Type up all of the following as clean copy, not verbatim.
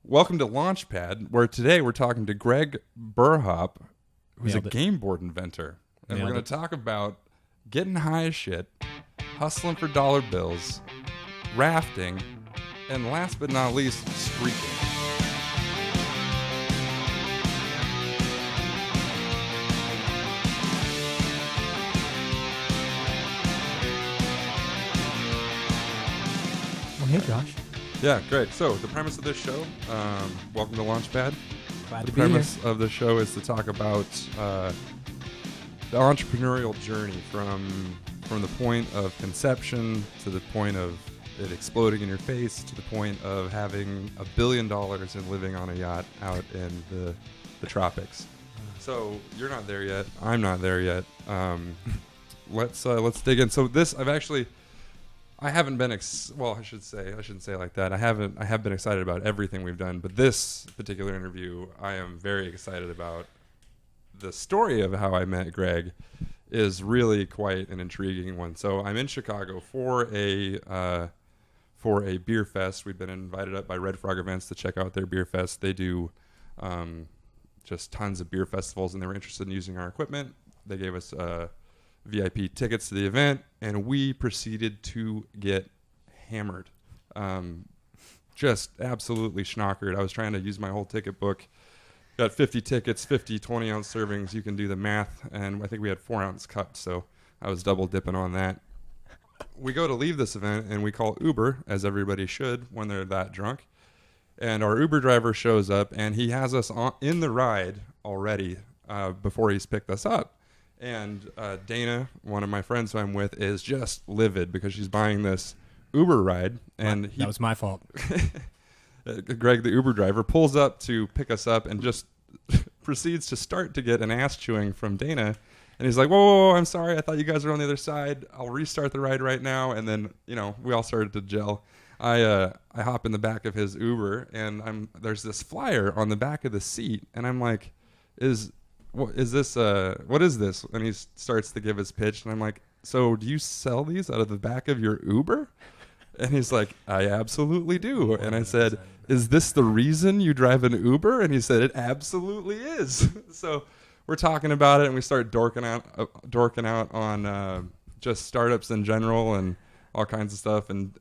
Welcome to Launchpad, where today we're talking to Greg Burhop, who's a game board inventor. And we're going to talk about getting high as shit, hustling for dollar bills, rafting, and last but not least, streaking. Well, hey, Josh. Yeah, great. So the premise of this show, welcome to Launchpad. Glad to The be here. premise of the show is to talk about the entrepreneurial journey from the point of conception to the point of it exploding in your face to the point of having $1 billion and living on a yacht out in the tropics. So you're not there yet. I'm not there yet. Let's dig in. So this I haven't been I shouldn't say it like that. I have been excited about everything we've done, but this particular interview, I am very excited about. The story of how I met Greg is really quite an intriguing one. So I'm in Chicago for a beer fest. We've been invited up by Red Frog Events to check out their beer fest. They do just tons of beer festivals, and they were interested in using our equipment. They gave us VIP tickets to the event, and we proceeded to get hammered. Just absolutely schnockered. I was trying to use my whole ticket book. Got 50 tickets, 50 20-ounce servings. You can do the math, and I think we had 4-ounce cups, so I was double dipping on that. We go to leave this event, and we call Uber, as everybody should when they're that drunk. And our Uber driver shows up, and he has us in the ride already before he's picked us up. And Dana, one of my friends who I'm with, is just livid because she's buying this Uber ride. And That was my fault. Greg, the Uber driver, pulls up to pick us up and just proceeds to start to get an ass chewing from Dana. And he's like, whoa, I'm sorry. I thought you guys were on the other side. I'll restart the ride right now. And then, we all started to gel. I hop in the back of his Uber, and there's this flyer on the back of the seat. And I'm like, what is this? And he starts to give his pitch, and I'm like, so do you sell these out of the back of your Uber? And he's like, I absolutely do. And I said, is this the reason you drive an Uber? And he said, it absolutely is. So we're talking about it, and we start dorking out on just startups in general and all kinds of stuff. And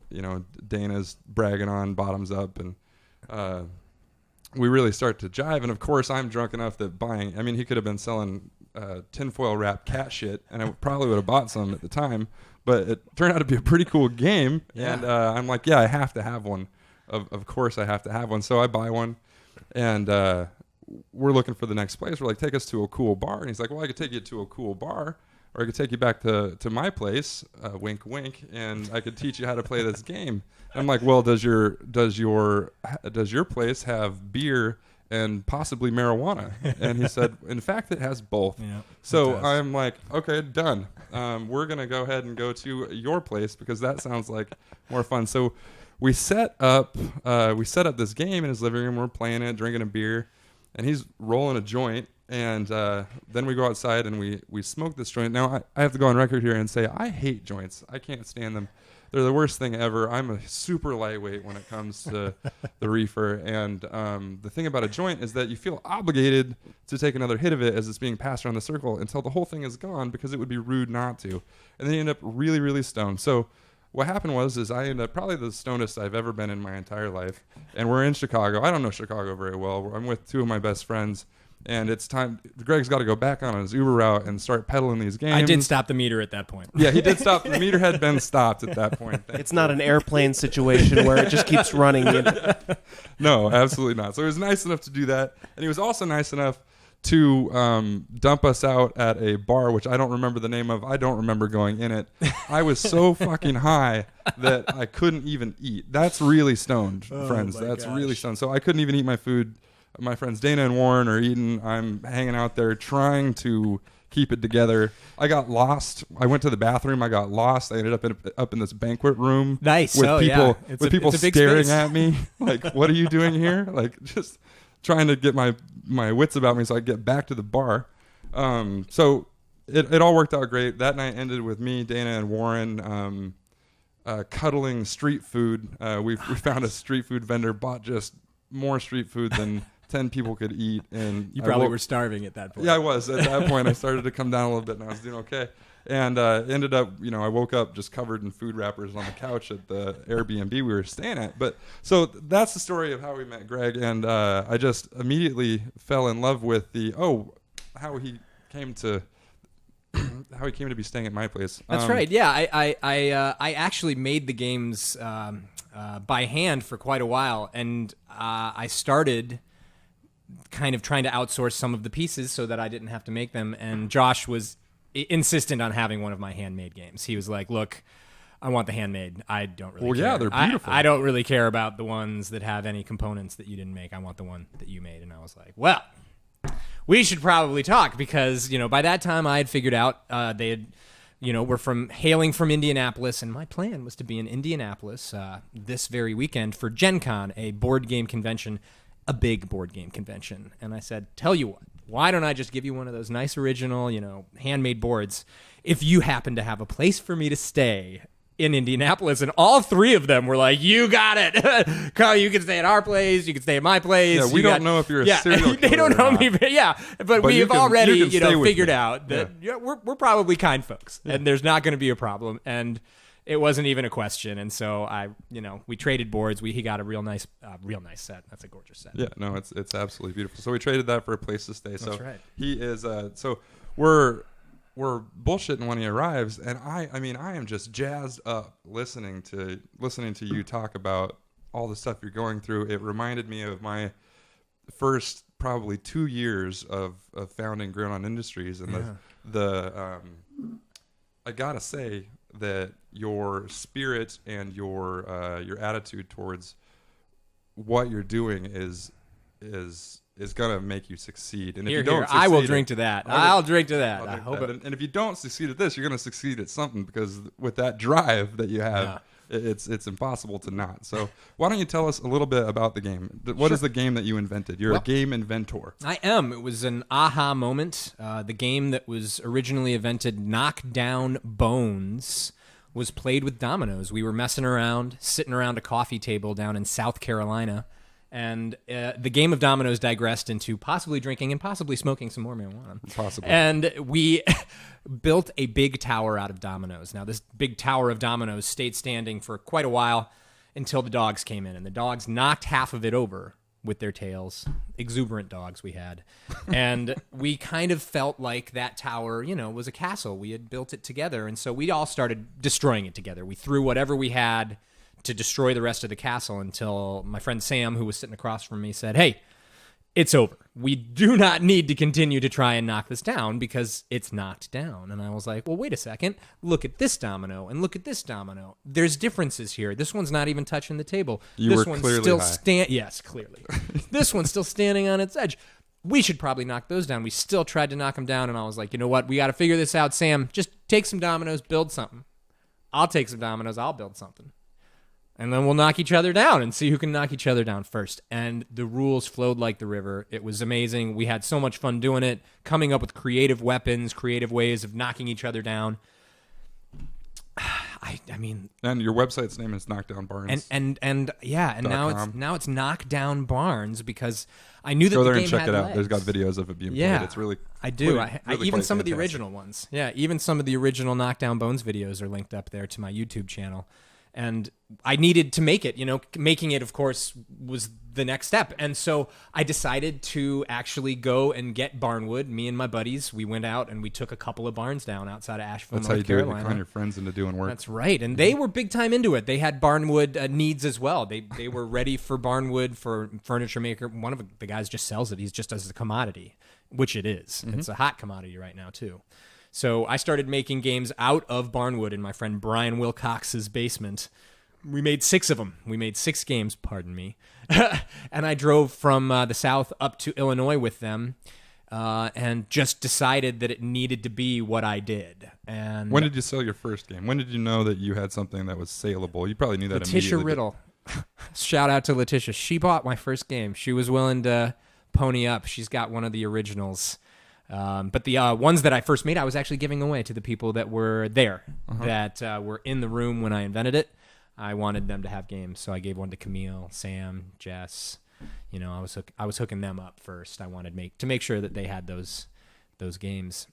Dana's bragging on Bottoms Up, and we really start to jive. And of course, I'm drunk enough that he could have been selling tinfoil wrapped cat shit, and I probably would have bought some at the time, but it turned out to be a pretty cool game. Yeah. And I'm like, yeah, I have to have one. Of course I have to have one. So I buy one, and we're looking for the next place. We're like, take us to a cool bar. And he's like, well, I could take you to a cool bar, or I could take you back to my place, wink, wink, and I could teach you how to play this game. I'm like, well, does your place have beer and possibly marijuana? And he said, in fact, it has both. Yeah, so I'm like, okay, done. We're gonna go ahead and go to your place because that sounds like more fun. So we set up this game in his living room. We're playing it, drinking a beer, and he's rolling a joint. And then we go outside and we smoke this joint. Now, I have to go on record here and say I hate joints. I can't stand them. They're the worst thing ever. I'm a super lightweight when it comes to the reefer. And the thing about a joint is that you feel obligated to take another hit of it as it's being passed around the circle until the whole thing is gone, because it would be rude not to. And then you end up really, really stoned. So what happened is I ended up probably the stonedest I've ever been in my entire life. And we're in Chicago. I don't know Chicago very well. I'm with two of my best friends. And it's time. Greg's got to go back on his Uber route and start peddling these games. I did stop the meter at that point. Yeah, he did stop. The meter had been stopped at that point. It's not an airplane situation where it just keeps running. No, absolutely not. So he was nice enough to do that. And he was also nice enough to dump us out at a bar, which I don't remember the name of. I don't remember going in it. I was so fucking high that I couldn't even eat. That's really stoned, friends. That's really stoned. So I couldn't even eat my food. My friends Dana and Warren are eating. I'm hanging out there trying to keep it together. I got lost. I went to the bathroom. I got lost. I ended up in this banquet room. Nice. With people staring at me. Like, what are you doing here? Like, just trying to get my wits about me so I get back to the bar. So it all worked out great. That night ended with me, Dana, and Warren cuddling street food. We found a street food vendor, bought just more street food than 10 people could eat. And You probably were starving at that point. Yeah, I was. At that point, I started to come down a little bit, and I was doing okay. And ended up, I woke up just covered in food wrappers on the couch at the Airbnb we were staying at. But so that's the story of how we met Greg. And I just immediately fell in love with how he came to be staying at my place. That's right. Yeah, I actually made the games by hand for quite a while, and I started kind of trying to outsource some of the pieces so that I didn't have to make them. And Josh was insistent on having one of my handmade games. He was like, "Look, I want the handmade. I don't really care. Yeah, they're beautiful. I don't really care about the ones that have any components that you didn't make. I want the one that you made." And I was like, "Well, we should probably talk," because by that time I had figured out they had were hailing from Indianapolis, and my plan was to be in Indianapolis this very weekend for Gen Con, a board game convention, a big board game convention. And I said, "Tell you what, why don't I just give you one of those nice original, handmade boards if you happen to have a place for me to stay in Indianapolis?" And all three of them were like, "You got it. Carl, you can stay at our place. You can stay at my place." Yeah, we don't know if you're a serial killer. They don't know me. Yeah, but we have already, figured me. out that we're probably kind folks, and there's not going to be a problem. And it wasn't even a question. And so we traded boards. He got a real nice set. That's a gorgeous set. Yeah, no, it's absolutely beautiful. So we traded that for a place to stay. So That's right. He is. So we're bullshitting when he arrives, and I am just jazzed up listening to you talk about all the stuff you're going through. It reminded me of my first probably 2 years of founding Grill On Industries, and I gotta say that your spirit and your attitude towards what you're doing is gonna make you succeed. And if you don't, I will drink to that. I'll drink to that. I hope it. And if you don't succeed at this, you're gonna succeed at something, because with that drive that you have, it's impossible to not. So why don't you tell us a little bit about the game? What is the game that you invented? You're a game inventor. I am. It was an aha moment. The game that was originally invented, Knock Down Bones, was played with dominoes. We were messing around, sitting around a coffee table down in South Carolina, and the game of dominoes digressed into possibly drinking and possibly smoking some more marijuana. Possibly. And we built a big tower out of dominoes. Now, this big tower of dominoes stayed standing for quite a while until the dogs came in, and the dogs knocked half of it over with their tails. Exuberant dogs we had. And we kind of felt like that tower, was a castle. We had built it together, and so we all started destroying it together. We threw whatever we had to destroy the rest of the castle until my friend Sam, who was sitting across from me, said, "Hey, it's over. We do not need to continue to try and knock this down because it's knocked down." And I was like, "Well, wait a second. Look at this domino and look at this domino. There's differences here. This one's not even touching the table. This one's still Yes, clearly. This one's still standing on its edge. We should probably knock those down." We still tried to knock them down, and I was like, "You know what? We got to figure this out, Sam. Just take some dominoes, build something. I'll take some dominoes, I'll build something. And then we'll knock each other down and see who can knock each other down first." And the rules flowed like the river. It was amazing. We had so much fun doing it, coming up with creative weapons, creative ways of knocking each other down. I mean, and your website's name is Knockdown Barns. And now it's Knockdown Barns, because I knew that go the there game and check had it out. legs. There's got videos of it being played. It's really I do. Really even quite some of the fantastic. original ones. Yeah, even some of the original Knockdown Bones videos are linked up there to my YouTube channel. And I needed to make it, making it, of course, was the next step. And so I decided to actually go and get barnwood. Me and my buddies, we went out and we took a couple of barns down outside of Asheville, That's North how you Carolina. do it. You con your friends into doing work. That's right. And they were big time into it. They had barnwood needs as well. They were ready for barnwood for furniture maker. One of the guys just sells it. He's just as a commodity, which it is. Mm-hmm. It's a hot commodity right now, too. So I started making games out of barnwood in my friend Brian Wilcox's basement. We made 6 of them. We made 6 games, pardon me. And I drove from the South up to Illinois with them and just decided that it needed to be what I did. And when did you sell your first game? When did you know that you had something that was saleable? You probably knew that Letitia immediately. Riddle. Shout out to Letitia. She bought my first game. She was willing to pony up. She's got one of the originals. But the ones that I first made, I was actually giving away to the people that were there, that were in the room when I invented it. I wanted them to have games, so I gave one to Camille, Sam, Jess, I was hooking them up first. I wanted to make sure that they had those games.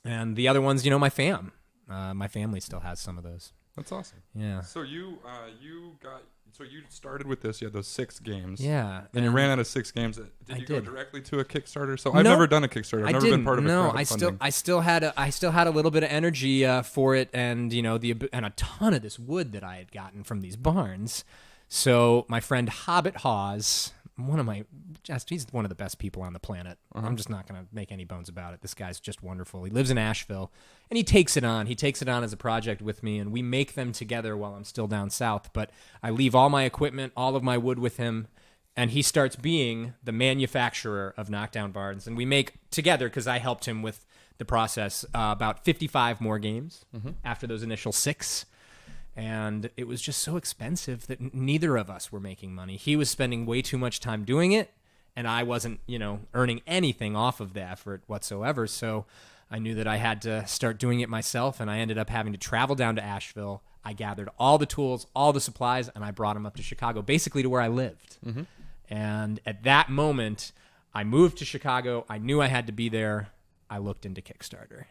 And the other ones, my family still has some of those. That's awesome. Yeah. So you started with this. You had those 6 games. Yeah. And you ran out of 6 games. Did you go did. directly to a Kickstarter? So I've never done a Kickstarter. I've never been part of a crowdfunding. I still had a little bit of energy for it, and and a ton of this wood that I had gotten from these barns. So my friend Hobbit Hawes, he's one of the best people on the planet. I'm just not going to make any bones about it. This guy's just wonderful. He lives in Asheville, and he takes it on. He takes it on as a project with me, and we make them together while I'm still down south. But I leave all my equipment, all of my wood with him, and he starts being the manufacturer of knockdown barns. And we make together, because I helped him with the process, about 55 more games after those initial 6. And it was just so expensive that neither of us were making money. He was spending way too much time doing it, and I wasn't, earning anything off of the effort whatsoever. So I knew that I had to start doing it myself, and I ended up having to travel down to Asheville. I gathered all the tools, all the supplies, and I brought them up to Chicago, basically to where I lived. And at that moment, I moved to Chicago. I knew I had to be there. I looked into Kickstarter.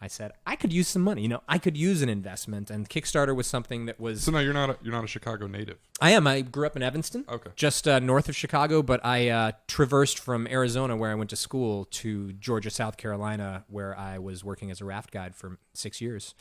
I said, I could use some money. I could use an investment, and Kickstarter was something that was. So no, you're not a Chicago native. I am. I grew up in Evanston, just north of Chicago, but I traversed from Arizona, where I went to school, to Georgia, South Carolina, where I was working as a raft guide for 6 years.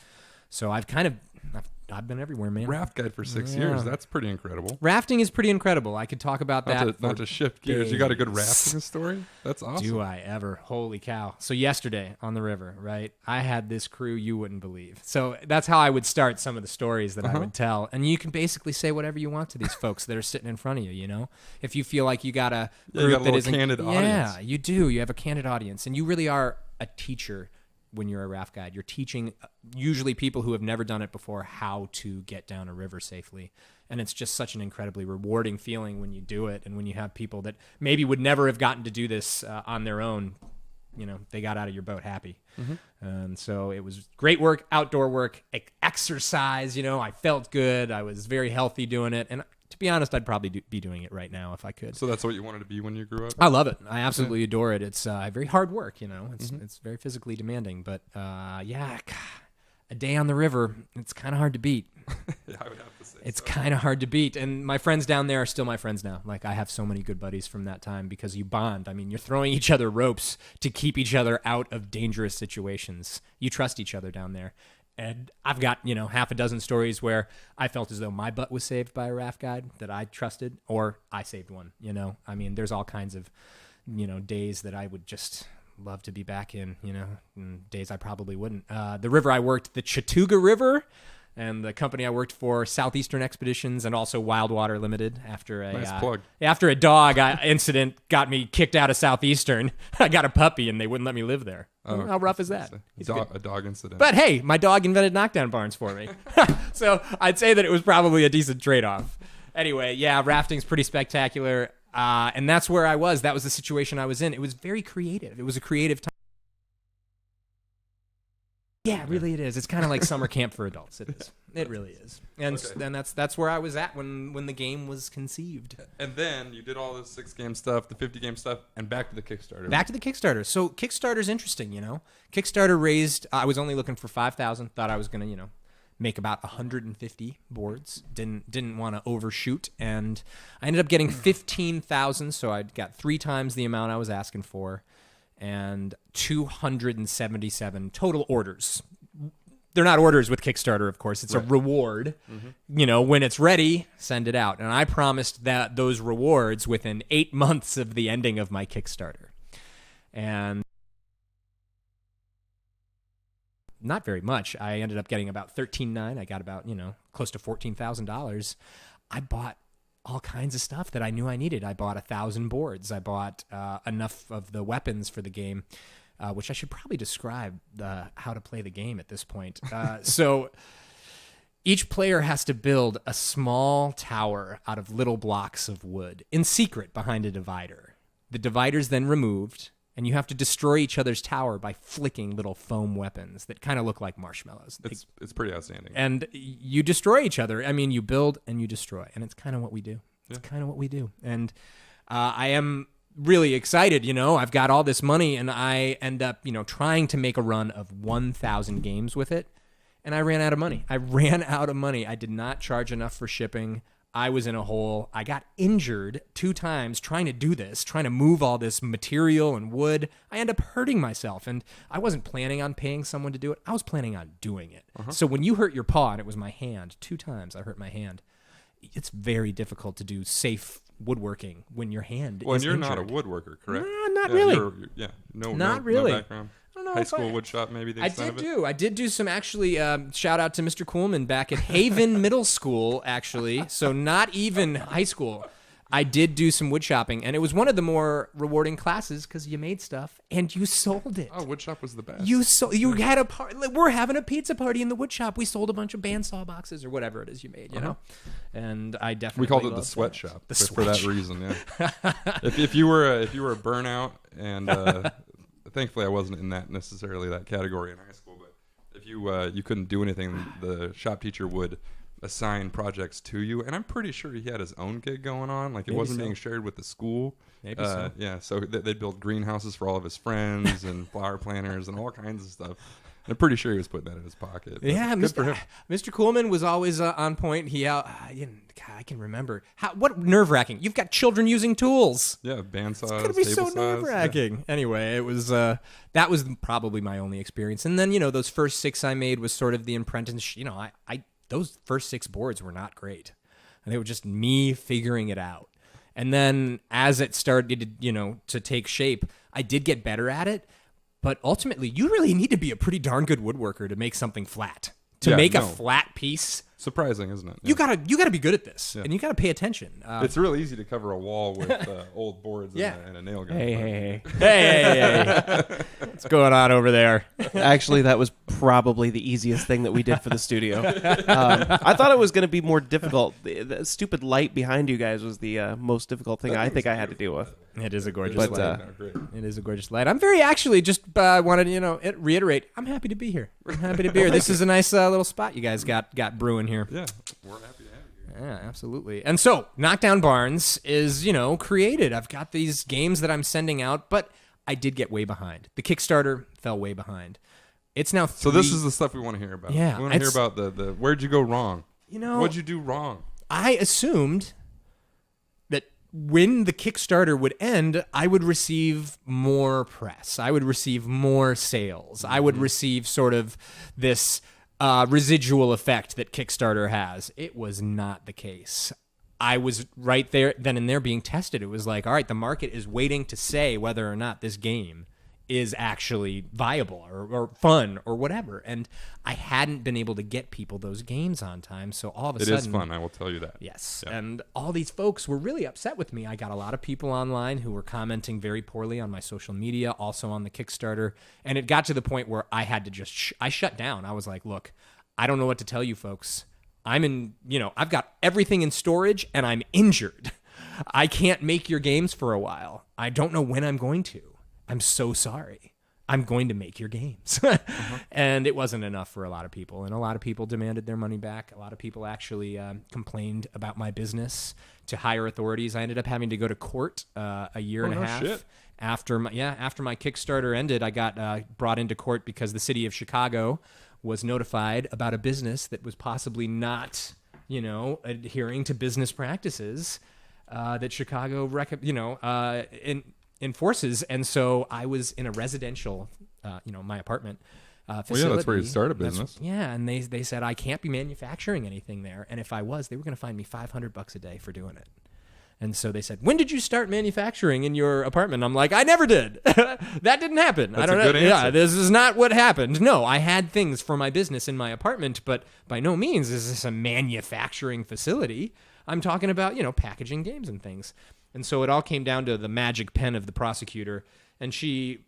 So I've been everywhere, man. Raft guide for 6 years. That's pretty incredible. Rafting is pretty incredible. I could talk about that. Not to shift gears. days. You got a good rafting story? That's awesome. Do I ever? Holy cow. So yesterday on the river, right, I had this crew you wouldn't believe. So that's how I would start some of the stories that I would tell. And you can basically say whatever you want to these folks that are sitting in front of you, If you feel like you got a group that isn't... candid audience. Yeah, you do. You have a candid audience. And you really are a teacher when you're a raft guide. You're teaching usually people who have never done it before how to get down a river safely. And it's just such an incredibly rewarding feeling when you do it, and when you have people that maybe would never have gotten to do this on their own, they got out of your boat happy. And so it was great work, outdoor work, exercise, I felt good. I was very healthy doing it. And to be honest, I'd probably be doing it right now if I could. So that's what you wanted to be when you grew up? I love it. I absolutely adore it. It's very hard work, It's very physically demanding. But, a day on the river, it's kind of hard to beat. Yeah, I would have to say it's kind of hard to beat. And my friends down there are still my friends now. Like, I have so many good buddies from that time because you bond. I mean, you're throwing each other ropes to keep each other out of dangerous situations. You trust each other down there. And I've got, half a dozen stories where I felt as though my butt was saved by a raft guide that I trusted, or I saved one, I mean, there's all kinds of, days that I would just love to be back in, and days I probably wouldn't. The river I worked, the Chattooga River, and the company I worked for, Southeastern Expeditions, and also Wild Water Limited. After a dog incident got me kicked out of Southeastern, I got a puppy, and they wouldn't let me live there. Oh, how rough is that? A dog incident. But hey, my dog invented knockdown barns for me. So I'd say that it was probably a decent trade-off. Anyway, yeah, rafting's pretty spectacular. And that's where I was. That was the situation I was in. It was very creative. It was a creative time. Yeah, really it is. It's kind of like summer camp for adults. It is. It really is. And then that's where I was at when the game was conceived. And then you did all the 6-game stuff, the 50-game stuff, and back to the Kickstarter. Back to the Kickstarter. So Kickstarter's interesting, Kickstarter raised, I was only looking for 5,000. Thought I was going to, make about 150 boards. Didn't want to overshoot. And I ended up getting 15,000. So I got 3 times the amount I was asking for. And 277 total orders. They're not orders with Kickstarter, of course. It's a reward. When it's ready, send it out. And I promised that those rewards within 8 months of the ending of my Kickstarter. And not very much. I ended up getting about $13,900. I got about, close to $14,000. I bought all kinds of stuff that I knew I needed. I bought 1,000 boards. I bought enough of the weapons for the game, which I should probably describe how to play the game at this point. So each player has to build a small tower out of little blocks of wood in secret behind a divider. The divider's then removed, and you have to destroy each other's tower by flicking little foam weapons that kind of look like marshmallows. It's pretty outstanding. And you destroy each other. I mean, you build and you destroy, and it's kind of what we do. It's kind of what we do. And I am really excited, I've got all this money, and I end up, trying to make a run of 1,000 games with it, and I ran out of money. I did not charge enough for shipping. I was in a hole. I got injured 2 times trying to do this, trying to move all this material and wood. I ended up hurting myself, and I wasn't planning on paying someone to do it. I was planning on doing it. So when you hurt your paw, and it was my hand, 2 times I hurt my hand, it's very difficult to do safe woodworking when your hand is you're injured. not a woodworker, correct? Not really. No really. background. I don't know High if school wood shop, maybe the extent of it? I did do some, actually, shout out to Mr. Kuhlman back at Haven Middle School, actually. So not even high school. I did do some wood shopping, and it was one of the more rewarding classes because you made stuff and you sold it. Oh, wood shop was the best. You had a party. We're having a pizza party in the wood shop. We sold a bunch of bandsaw boxes or whatever it is you made, you know. And I definitely we called it the loved sweatshop The for that reason. Yeah. if you were a burnout, and thankfully I wasn't in that necessarily that category in high school, but if you couldn't do anything, the shop teacher would assign projects to you, and I'm pretty sure he had his own gig going on. Like, it wasn't being shared with the school. Maybe so. Yeah, so they'd build greenhouses for all of his friends and flower planters and all kinds of stuff. I'm pretty sure he was putting that in his pocket. Yeah, Mr. Kuhlman was always on point. God, I can remember. What nerve-wracking. You've got children using tools. Yeah, bandsaws, it's going to be so table saws. nerve-wracking. Yeah. Anyway, it was that was probably my only experience. And then, those first 6 I made was sort of the apprentice. Those first 6 boards were not great. And they were just me figuring it out. And then as it started, to take shape, I did get better at it. But ultimately, you really need to be a pretty darn good woodworker to make something flat. A flat piece. Surprising, isn't it? Yeah. You gotta be good at this, and you gotta pay attention. It's real easy to cover a wall with old boards and a nail gun. Hey. What's going on over there? Actually, that was probably the easiest thing that we did for the studio. I thought it was going to be more difficult. The stupid light behind you guys was the most difficult thing I think I had to deal with. It is a gorgeous light. It is a gorgeous light. I'm very actually just wanted to reiterate. I'm happy to be here. This is a nice little spot you guys got brewing here. Yeah, we're happy to have you here. Yeah, absolutely. And so, Knockdown Barns is, created. I've got these games that I'm sending out, but I did get way behind. The Kickstarter fell way behind. It's now 3... So this is the stuff we want to hear about. Yeah. We want to hear about the where'd you go wrong? What'd you do wrong? I assumed that when the Kickstarter would end, I would receive more press. I would receive more sales. I would receive sort of this... residual effect that Kickstarter has. It was not the case. I was right there, then and there, being tested. It was like, all right, the market is waiting to say whether or not this game is actually viable or fun or whatever. And I hadn't been able to get people those games on time, so all of a sudden... It is fun, I will tell you that. Yes, yeah. And all these folks were really upset with me. I got a lot of people online who were commenting very poorly on my social media, also on the Kickstarter, and it got to the point where I had to just... I shut down. I was like, look, I don't know what to tell you folks. I've got everything in storage, and I'm injured. I can't make your games for a while. I don't know when I'm going to. I'm so sorry. I'm going to make your games. And it wasn't enough for a lot of people. And a lot of people demanded their money back. A lot of people actually complained about my business to higher authorities. I ended up having to go to court a year and a half. Shit. After my Kickstarter ended, I got brought into court because the city of Chicago was notified about a business that was possibly not, adhering to business practices that Chicago, enforces. And so I was in a residential, my apartment facility. Well, yeah, that's where you start a business. And they said I can't be manufacturing anything there. And if I was, they were going to fine me $500 a day for doing it. And so they said, when did you start manufacturing in your apartment? I'm like, I never did. That didn't happen. That's I don't a good know. answer. Yeah, this is not what happened. No, I had things for my business in my apartment, but by no means is this a manufacturing facility. I'm talking about, packaging games and things. And so it all came down to the magic pen of the prosecutor, and she,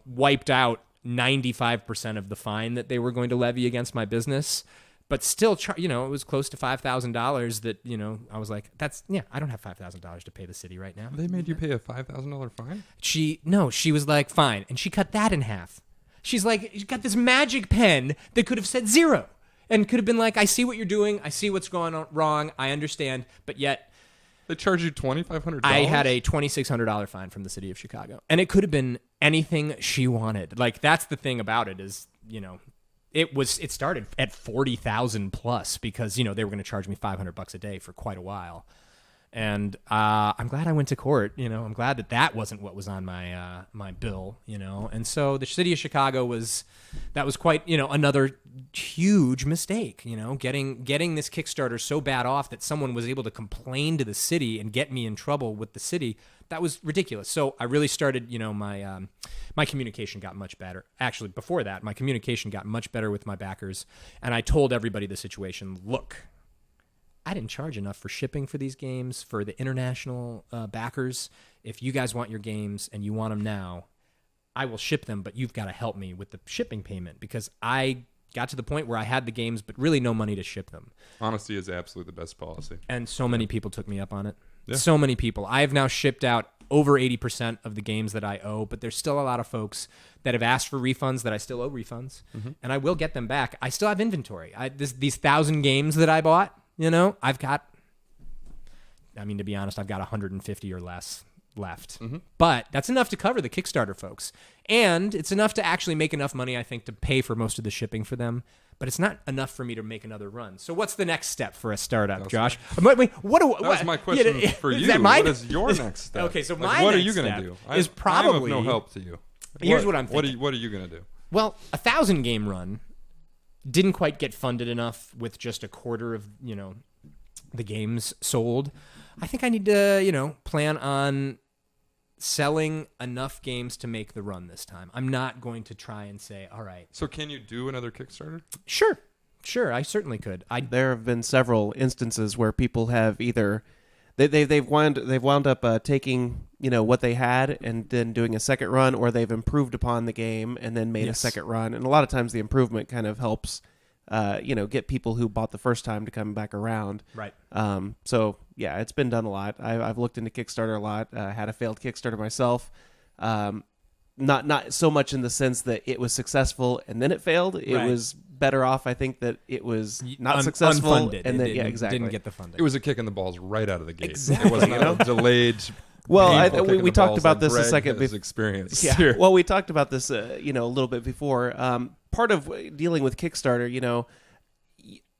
wiped out 95% of the fine that they were going to levy against my business. But still, it was close to $5,000 that, I was like, I don't have $5,000 to pay the city right now. They made you pay a $5,000 fine? She was like, fine. And she cut that in half. She's like, you got this magic pen that could have said 0 and could have been like, I see what you're doing. I see what's going on wrong. I understand. But yet They charge you $2,500. I had a $2,600 fine from the city of Chicago, and it could have been anything she wanted. Like, that's the thing about it is, it started at 40,000 plus because they were going to charge me $500 a day for quite a while. And I'm glad I went to court. I'm glad that wasn't what was on my my bill. And so the city of Chicago was quite another huge mistake. Getting this Kickstarter so bad off that someone was able to complain to the city and get me in trouble with the city. That was ridiculous. So I really started. My communication got much better. Actually, before that, my communication got much better with my backers, and I told everybody the situation. Look, I didn't charge enough for shipping for these games for the international backers. If you guys want your games and you want them now, I will ship them, but you've got to help me with the shipping payment because I got to the point where I had the games, but really no money to ship them. Honesty is absolutely the best policy. And so many people took me up on it. Yeah. So many people. I have now shipped out over 80% of the games that I owe, but there's still a lot of folks that have asked for refunds that I still owe refunds, and I will get them back. I still have inventory. These 1,000 games that I bought, I've got, to be honest, I've got 150 or less left. But that's enough to cover the Kickstarter folks. And it's enough to actually make enough money, I think, to pay for most of the shipping for them. But it's not enough for me to make another run. So what's the next step for a startup, Josh? Wait, that was my question for you. What is your next step? Okay, so what are you going to do? Is probably I'm of no help to you. Here's what I'm thinking. What are you going to do? Well, 1,000 game run didn't quite get funded enough with just a quarter of, the games sold. I think I need to, plan on selling enough games to make the run this time. I'm not going to try and say, all right. So can you do another Kickstarter? Sure, I certainly could. There have been several instances where people have either they've wound up taking what they had and then doing a second run, or they've improved upon the game and then made a second run. And a lot of times the improvement kind of helps get people who bought the first time to come back around. Right. So yeah, it's been done a lot. I've looked into Kickstarter a lot. Had a failed Kickstarter myself. Not so much in the sense that it was successful and then it failed. It was better off, I think, that it was not successful unfunded. and then Didn't get the funding. It was a kick in the balls right out of the gate. Exactly. It was not a delayed. Well, we talked about this a second before. Experience. Yeah. Here. Well, we talked about this, a little bit before. Part of dealing with Kickstarter,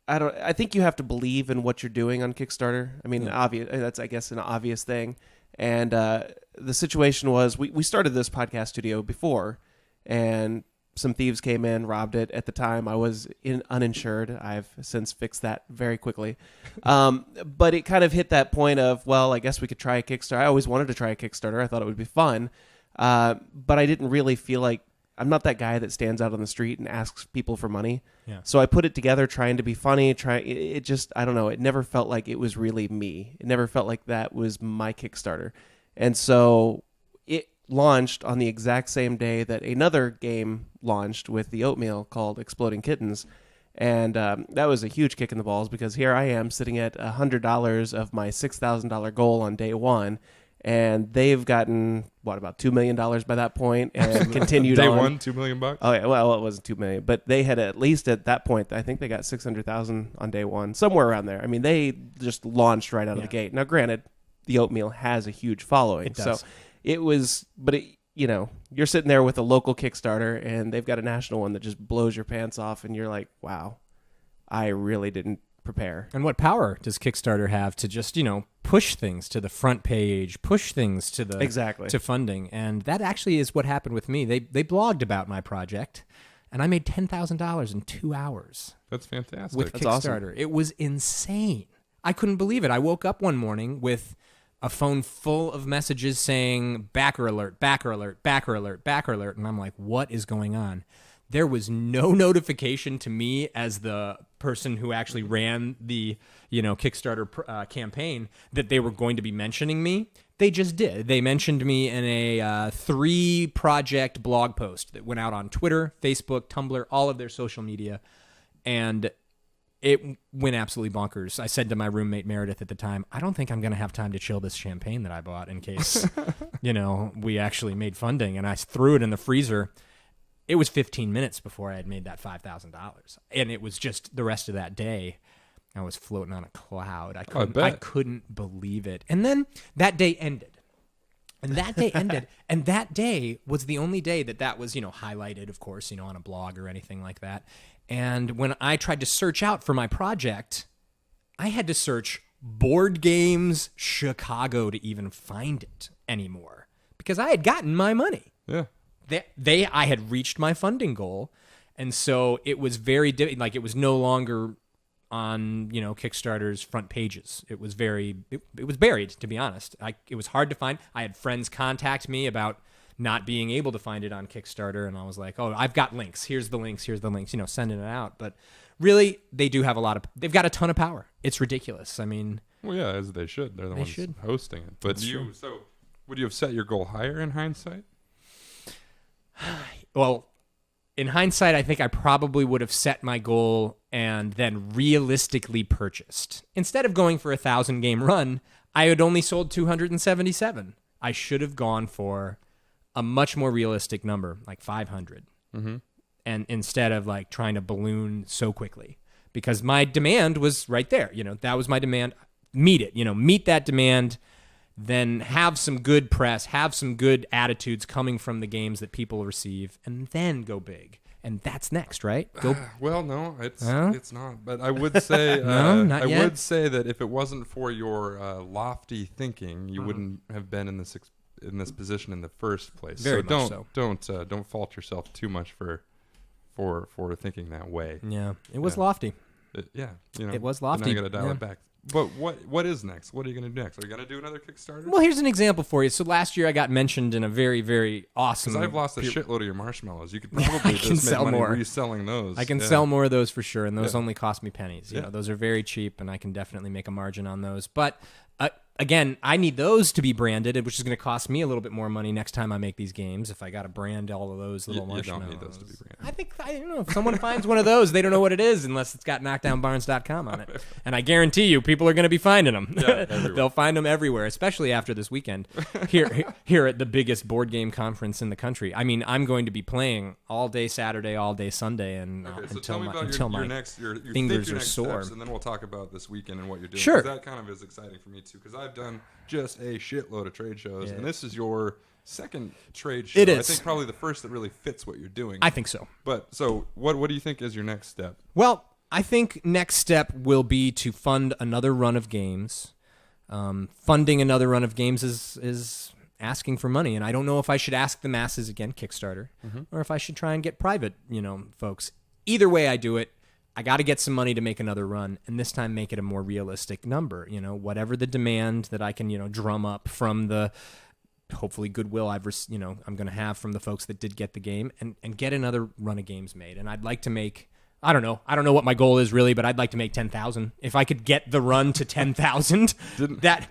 I think you have to believe in what you're doing on Kickstarter. I mean, obvious. That's, I guess, an obvious thing. And the situation was, we started this podcast studio before, and some thieves came in, robbed it. At the time, I was uninsured. I've since fixed that very quickly. But it kind of hit that point of, well, I guess we could try a Kickstarter. I always wanted to try a Kickstarter. I thought it would be fun. But I didn't really feel like, I'm not that guy that stands out on the street and asks people for money. Yeah. So I put it together trying to be funny. It just, I don't know. It never felt like it was really me. It never felt like that was my Kickstarter. And so it launched on the exact same day that another game launched with the oatmeal called Exploding Kittens. And that was a huge kick in the balls because here I am sitting at $100 of my $6,000 goal on day one. And they've gotten, about $2 million by that point and continued Day on. one, $2 million? Oh, yeah. Well, it wasn't $2 million, but they had at least at that point, I think they got $600,000 on day one, somewhere around there. I mean, they just launched right out of the gate. Now, granted, the oatmeal has a huge following. It does. So it was, but you're sitting there with a local Kickstarter and they've got a national one that just blows your pants off. And you're like, wow, I really didn't prepare. And what power does Kickstarter have to just, push things to the front page, push things to the to funding? And that actually is what happened with me. They blogged about my project, and I made $10,000 in 2 hours. That's fantastic. With That's Kickstarter. awesome. It was insane. I couldn't believe it. I woke up one morning with a phone full of messages saying backer alert, backer alert, backer alert, backer alert, and I'm like, what is going on? There was no notification to me as the person who actually ran the, Kickstarter campaign that they were going to be mentioning me. They just did. They mentioned me in a 3-project blog post that went out on Twitter, Facebook, Tumblr, all of their social media, and it went absolutely bonkers. I said to my roommate Meredith at the time, I don't think I'm going to have time to chill this champagne that I bought in case, we actually made funding, and I threw it in the freezer. It was 15 minutes before I had made that $5,000. And it was just the rest of that day. I was floating on a cloud. I bet. couldn't believe it. And then that day ended. And that day ended. And that day was the only day that was, highlighted, of course, on a blog or anything like that. And when I tried to search out for my project, I had to search Board Games Chicago to even find it anymore because I had gotten my money. Yeah. I had reached my funding goal. And so it was very it was no longer on, Kickstarter's front pages. It was it was buried, to be honest. It was hard to find. I had friends contact me about not being able to find it on Kickstarter, and I was like, "Oh, I've got links. Here's the links, sending it out." But really, they've got a ton of power. It's ridiculous. I mean, well, yeah, as they should. They're the ones hosting it. But would you have set your goal higher in hindsight? Well, in hindsight, I think I probably would have set my goal and then realistically purchased. Instead of going for a 1,000 game run, I had only sold 277. I should have gone for a much more realistic number, like 500. Mm-hmm. And instead of like trying to balloon so quickly, because my demand was right there. That was my demand. Meet it, meet that demand, then have some good press, have some good attitudes coming from the games that people receive, and then go big. And that's next, right? Well, no, it's not. But I would say No, not I yet. would say that if it wasn't for your lofty thinking, you wouldn't have been in this position in the first place. Very so much don't fault yourself too much for thinking that way. Yeah, it was lofty. It was Now lofty. you got to dial Yeah. it back. But what is next? What are you going to do next? Are you going to do another Kickstarter? Well, here's an example for you. So last year I got mentioned in a very, very awesome... Because I've lost a shitload of your marshmallows. You could probably just sell make money more. reselling those. I can sell more of those for sure, and those Yeah. only cost me pennies. Yeah. Those are very cheap, and I can definitely make a margin on those. But again, I need those to be branded, which is going to cost me a little bit more money next time I make these games. If I got to brand all of those little You marshmallows, don't need those to be branded. I don't know if someone finds one of those, they don't know what it is unless it's got knockdownbarns.com on it. And I guarantee you, people are going to be finding them. Yeah, They'll find them everywhere, especially after this weekend here at the biggest board game conference in the country. I mean, I'm going to be playing all day Saturday, all day Sunday, and Okay, so until tell me my, about until your my next your fingers your are next sore. steps, and then we'll talk about this weekend and what you're doing. Sure. 'Cause that kind of is exciting for me too, because I've done just a shitload of trade shows, Yeah. and this is your second trade show. It I is. think probably the first that really fits what you're doing. I think so. But so what do you think is your next step? Well, I think next step will be to fund another run of games. Funding another run of games is asking for money, and I don't know if I should ask the masses again, Kickstarter, or if I should try and get private, folks. Either way I do it, I got to get some money to make another run, and this time make it a more realistic number. Whatever the demand that I can, drum up from the hopefully goodwill I'm going to have from the folks that did get the game, and get another run of games made. And I'd like to make, I don't know what my goal is really, but I'd like to make 10,000. If I could get the run to 10,000, that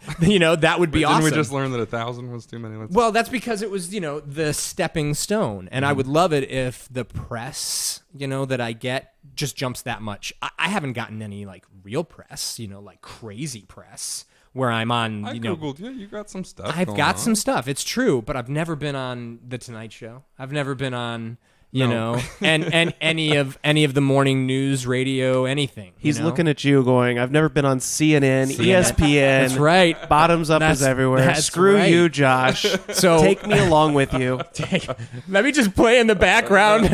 would be awesome. Didn't we just learn that 1,000 was too many? Well, that's because it was, the stepping stone. And I would love it if the press, that I get just jumps that much. I haven't gotten any like real press, like crazy press where I'm on, I Googled you. You got some stuff. I've going got on. some stuff. It's true, but I've never been on The Tonight Show. I've never been on, and any of the morning news, radio, anything. He's looking at you going, I've never been on CNN, ESPN. That's right. Bottoms up is everywhere. That's Screw right. you, Josh. So Take me along with you. let me just play in the background.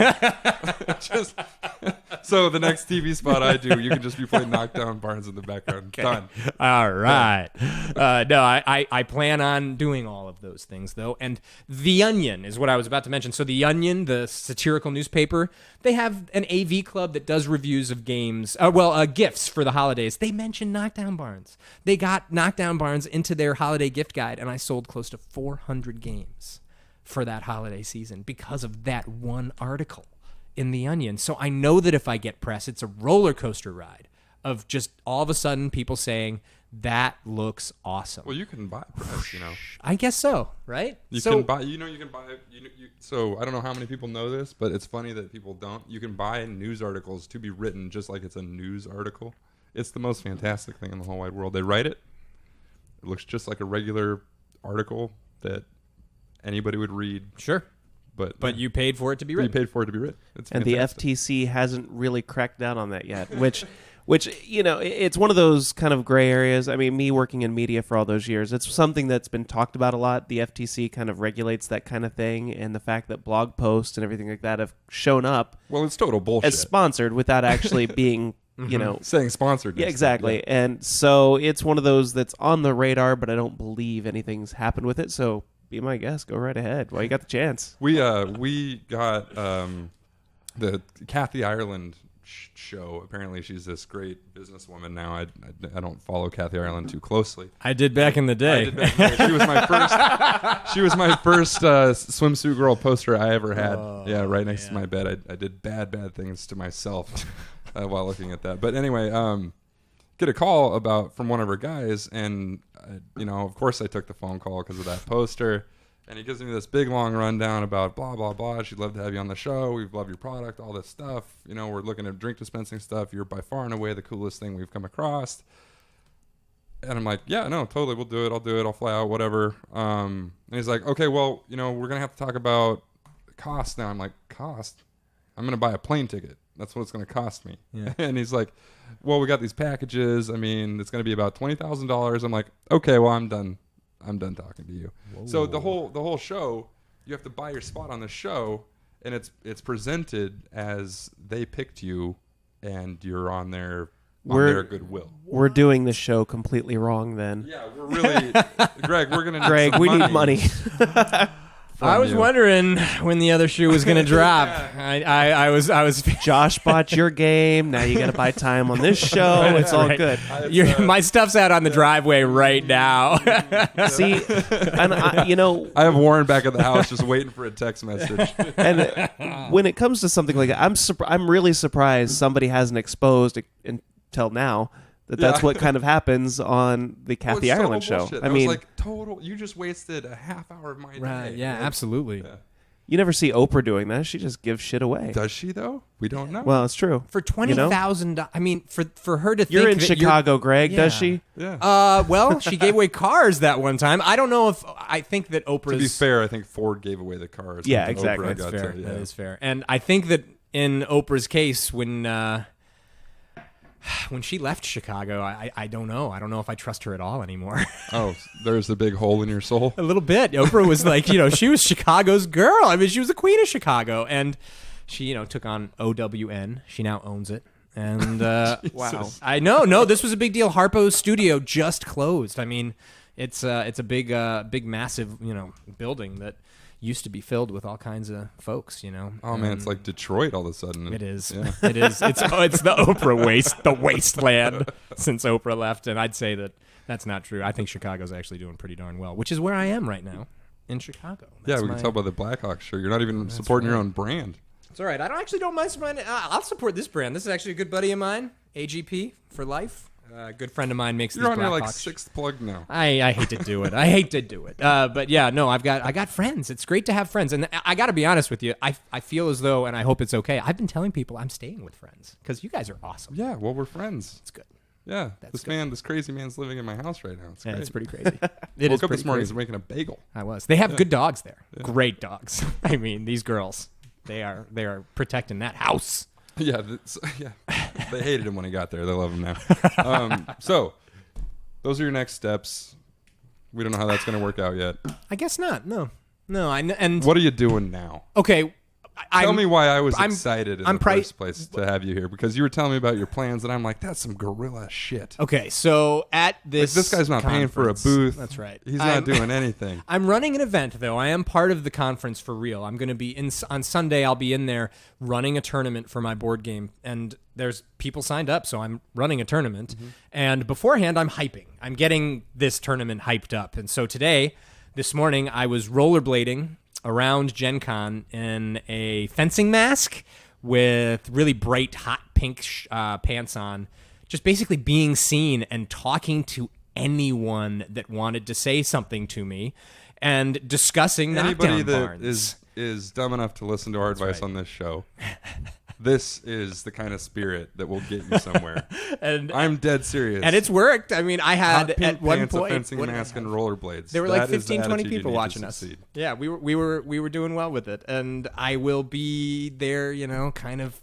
So the next TV spot I do, you can just be playing Knockdown Barnes in the background. Done. All right. No, I plan on doing all of those things, though. And The Onion is what I was about to mention. So The Onion, the satirical newspaper, they have an AV club that does reviews of games, gifts for the holidays. They mention Knockdown Barnes. They got Knockdown Barnes into their holiday gift guide, and I sold close to 400 games for that holiday season because of that one article in The Onion. So I know that if I get press, it's a roller coaster ride of just all of a sudden people saying, that looks awesome. Well, you can buy press, I guess so, right? You can buy. You can buy. So I don't know how many people know this, but it's funny that people don't. You can buy news articles to be written just like it's a news article. It's the most fantastic thing in the whole wide world. They write it. It looks just like a regular article that anybody would read. Sure. But you paid for it to be written. You paid for it to be written. It's And fantastic. the FTC hasn't really cracked down on that yet, which Which, it's one of those kind of gray areas. I mean, me working in media for all those years, it's something that's been talked about a lot. The FTC kind of regulates that kind of thing, and the fact that blog posts and everything like that have shown up Well, it's total bullshit. as sponsored without actually being, saying sponsored. Yeah, exactly. Yeah. And so it's one of those that's on the radar, but I don't believe anything's happened with it. So be my guest. Go right ahead while you got the chance. We got the Kathy Ireland show. Apparently, she's this great businesswoman now. I don't follow Kathy Ireland too closely. I did back in the day. She was my first. She was my first swimsuit girl poster I ever had. Right next to my bed. I did bad things to myself while looking at that. But anyway, get a call from one of her guys, and of course I took the phone call because of that poster. And he gives me this big long rundown about blah blah blah. She'd love to have you on the show. We love your product, all this stuff. We're looking at drink dispensing stuff. You're by far and away the coolest thing we've come across. And I'm like, yeah, no, totally, we'll do it. I'll do it. I'll fly out, whatever. And he's like, okay, well, we're gonna have to talk about cost now. I'm like, cost? I'm gonna buy a plane ticket. That's what it's gonna cost me. Yeah. And he's like, well, we got these packages. I mean, it's gonna be about $20,000. I'm like, okay, well, I'm done talking to you. Whoa. So the whole show, you have to buy your spot on the show, and it's presented as they picked you, and you're on their goodwill. We're doing this show completely wrong then. Yeah, we're really Greg. We're gonna need Greg. some We money need money. I was wondering when the other shoe was going to drop. I was. Josh bought your game. Now you got to buy time on this show. It's all good. My stuff's out on the driveway right now. See, and I have Warren back at the house just waiting for a text message. And when it comes to something like that, I'm really surprised somebody hasn't exposed until now that's what kind of happens on the Kathy Ireland show. I mean, was like, total. You just wasted a half hour of my day. Right? Yeah, absolutely. Yeah. You never see Oprah doing that. She just gives shit away. Does she though? We don't know. Well, it's true. For $20,000, I mean, for her to think you're in Chicago, Greg. Does she? Yeah. Well, she gave away cars that one time. I don't know if I think that Oprah's. To be fair, I think Ford gave away the cars. Yeah, exactly. That's fair. That is fair. And I think that in Oprah's case, when she left Chicago, I don't know. I don't know if I trust her at all anymore. Oh, there's a big hole in your soul? A little bit. Oprah was like, she was Chicago's girl. I mean, she was the queen of Chicago. And she, took on OWN. She now owns it. And wow. I know. No, this was a big deal. Harpo's studio just closed. I mean, it's a big, massive, building that used to be filled with all kinds of folks, Oh man, it's like Detroit all of a sudden. It is. Yeah. It is. It's the Oprah the wasteland since Oprah left, and I'd say that that's not true. I think Chicago's actually doing pretty darn well, which is where I am right now, in Chicago. We can tell by the Blackhawks shirt. You're not even supporting your own brand. It's all right. I don't mind supporting. I'll support this brand. This is actually a good buddy of mine, AGP for life. A good friend of mine makes. You're on your Blackhawks. Sixth plug now. I hate to do it. But yeah, no, I got friends. It's great to have friends, and I got to be honest with you. I feel as though, and I hope it's okay. I've been telling people I'm staying with friends because you guys are awesome. Yeah, well, we're friends. It's good. Yeah, this crazy man's living in my house right now. It's great. It's pretty crazy. Woke up this morning. He's making a bagel. I was. They have good dogs there. Yeah. Great dogs. I mean, these girls, they are protecting that house. Yeah, they hated him when he got there. They love him now. So, those are your next steps. We don't know how that's going to work out yet. I guess not. No. And what are you doing now? Okay, Tell me why I was excited in the first place to have you here, because you were telling me about your plans, and I'm like, that's some guerrilla shit. Okay, so at this guy's not paying for a booth. That's right. He's not doing anything. I'm running an event, though. I am part of the conference for real. I'm going to be on Sunday. I'll be in there running a tournament for my board game, and there's people signed up, so I'm running a tournament. Mm-hmm. And beforehand, I'm hyping. I'm getting this tournament hyped up. And so this morning, I was rollerblading around Gen Con in a fencing mask with really bright, hot pink pants on, just basically being seen and talking to anyone that wanted to say something to me and discussing anybody knockdown that barns. is dumb enough to listen to our advice on this show. This is the kind of spirit that will get you somewhere. And I'm dead serious. And it's worked. I mean, I had at one point a fencing mask and rollerblades. There were like 15, 20 people watching us. Yeah, we were doing well with it. And I will be there, kind of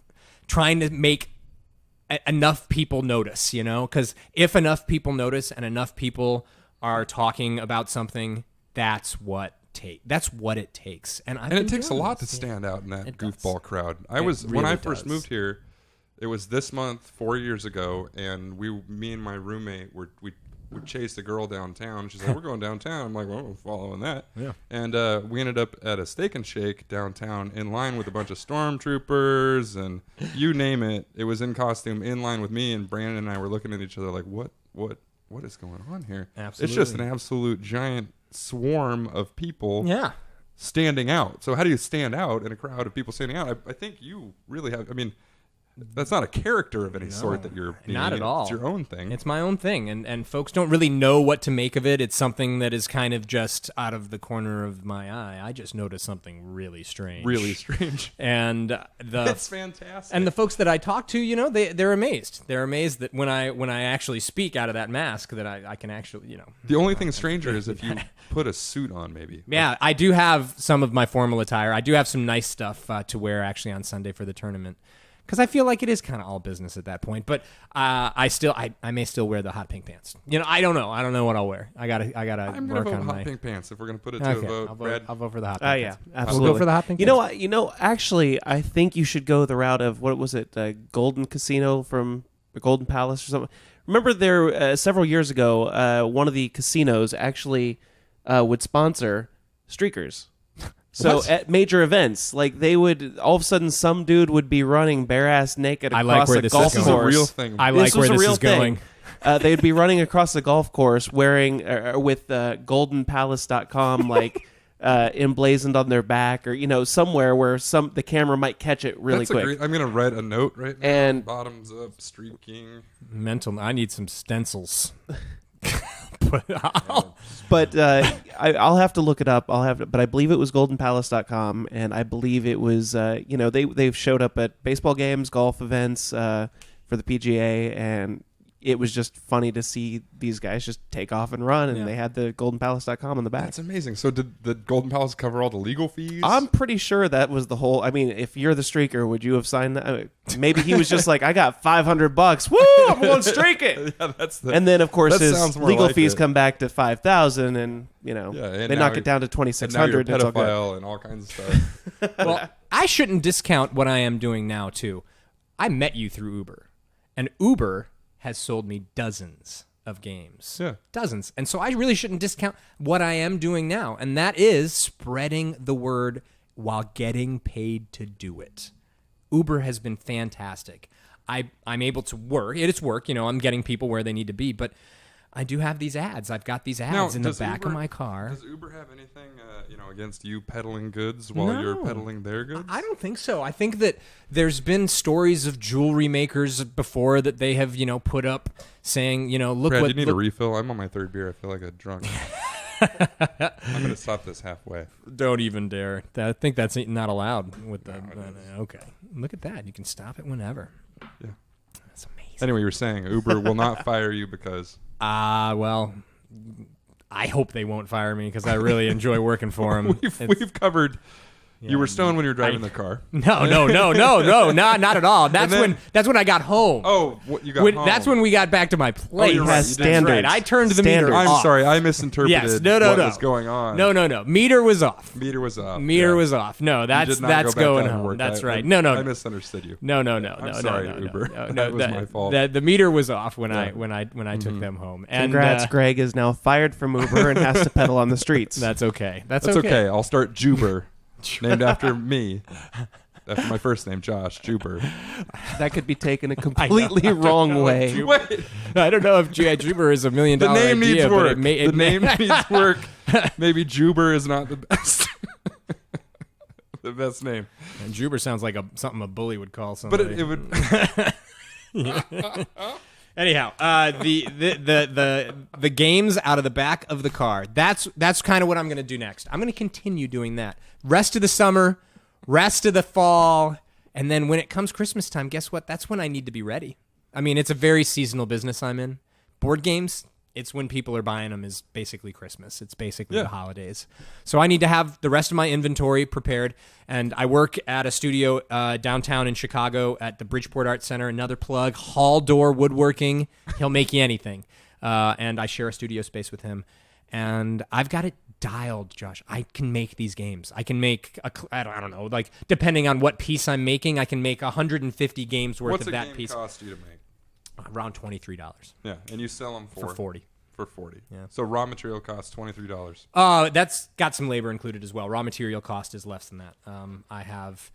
trying to make enough people notice, because if enough people notice and enough people are talking about something, that's what it takes. And it takes a lot to stand out in that goofball crowd. When I first moved here, it was this month 4 years ago, and me and my roommate we chased a girl downtown. She's like, "We're going downtown." I'm like, "Well, I'm following that." Yeah. And we ended up at a Steak and Shake downtown, in line with a bunch of stormtroopers and you name it. It was in costume, in line with me, and Brandon and I were looking at each other like, "What is going on here?" Absolutely. It's just an absolute giant swarm of people. Yeah. Standing out. So how do you stand out in a crowd of people standing out? I think you really have. I mean, that's not a character of any sort that you're being. Not at all. It's your own thing. It's my own thing, and folks don't really know what to make of it. It's something that is kind of just out of the corner of my eye. I just noticed something really strange. Really strange. And it's fantastic. And the folks that I talk to, they're amazed. They're amazed that when I actually speak out of that mask, that I can actually, The only thing stranger is if you put a suit on, maybe. Yeah, I do have some of my formal attire. I do have some nice stuff to wear actually on Sunday for the tournament. Because I feel like it is kind of all business at that point, but I may still wear the hot pink pants. I don't know. I don't know what I'll wear. I gotta I'm work gonna vote on hot my pink pants if we're gonna put it to a vote. I'll vote for the hot pink Yeah, pants. absolutely. We'll go for the hot pink pants. Actually, I think you should go the route of, what was it, Golden Casino from the Golden Palace or something. Remember there, several years ago, one of the casinos actually would sponsor streakers. So What? at major events, like they would, all of a sudden, some dude would be running bare ass naked I like across where a this golf is This going. is a course. real thing. I This like was where a this real is going. thing. They'd be running across the golf course wearing with goldenpalace.com emblazoned on their back, or somewhere where the camera might catch it really quick. I'm gonna write a note right now. And- bottoms up streaking. I need some stencils. But I'll have to look it up. But I believe it was goldenpalace.com, and I believe it was they've showed up at baseball games, golf events for the PGA, and it was just funny to see these guys just take off and run, and Yeah. they had the goldenpalace.com on the back. That's amazing. So did the Golden Palace cover all the legal fees? I'm pretty sure that was the whole. I mean, if you're the streaker, would you have signed that? Maybe he was just like, I got $500. Woo! I'm going streaking. Yeah, And then, of course, that his sounds more legal like fees it. come back to $5,000, and and they now knock it down to and now you're a $2,600. It's all good. pedophile and all kinds of stuff. Well, I shouldn't discount what I am doing now, too. I met you through Uber, and Uber has sold me dozens of games. Yeah. Dozens. And so I really shouldn't discount what I am doing now, and that is spreading the word while getting paid to do it. Uber has been fantastic. I'm able to work. It's work, I'm getting people where they need to be, but I do have these ads. I've got these ads in the back of my car. Does Uber have anything, against you peddling goods while you're peddling their goods? I don't think so. I think that there's been stories of jewelry makers before that they have, put up saying, look Brad, what... you need look, a refill? I'm on my third beer. I feel like a drunk. I'm going to stop this halfway. Don't even dare. I think that's not allowed with the... okay. Look at that. You can stop it whenever. Yeah. That's amazing. Anyway, you were saying Uber will not fire you because... Well, I hope they won't fire me because I really enjoy working for them. We've covered... You were stoned when you were driving the car. No, not at all. That's when I got home. Oh, you got home. That's when we got back to my place. you're right. Has You did. standards. Right. I turned the meter Standards. off. I'm sorry. I misinterpreted Yes. No. what was going on. No. Meter was off. Meter was off. Meter Yeah. was off. No, You that's did not go back going out and home. work. That's I- right. I- No. I misunderstood you. No. I'm sorry, no, Uber. No, That was my fault. The meter was off when Yeah. I took them home. And Congrats, Greg is now fired from Uber and has to pedal on the streets. That's okay. That's okay. I'll start Juber, named after me. After my first name, Josh Juber. That could be taken a completely wrong way. Wait, I don't know if Juber is $1 million the name idea, needs but work. it may, The name needs work. Maybe Juber is not the best. The best name, And Juber sounds like something a bully would call but somebody. it would. Anyhow, the games out of the back of the car. That's kind of what I'm going to do next. I'm going to continue doing that. Rest of the summer, rest of the fall, and then when it comes Christmas time, guess what? That's when I need to be ready. I mean, it's a very seasonal business I'm in. Board games, it's when people are buying them is basically Christmas. It's basically the holidays. So I need to have the rest of my inventory prepared. And I work at a studio downtown in Chicago at the Bridgeport Art Center. Another plug, Hall Door Woodworking. He'll make you anything. And I share a studio space with him. And I've got it dialed, Josh. I can make these games. I can make, I don't know, like depending on what piece I'm making, I can make 150 games worth of that piece. What's a game cost you to make? Around $23. Yeah, and you sell them For 40. For 40. Yeah. So raw material costs $23. That's got some labor included as well. Raw material cost is less than that. I have,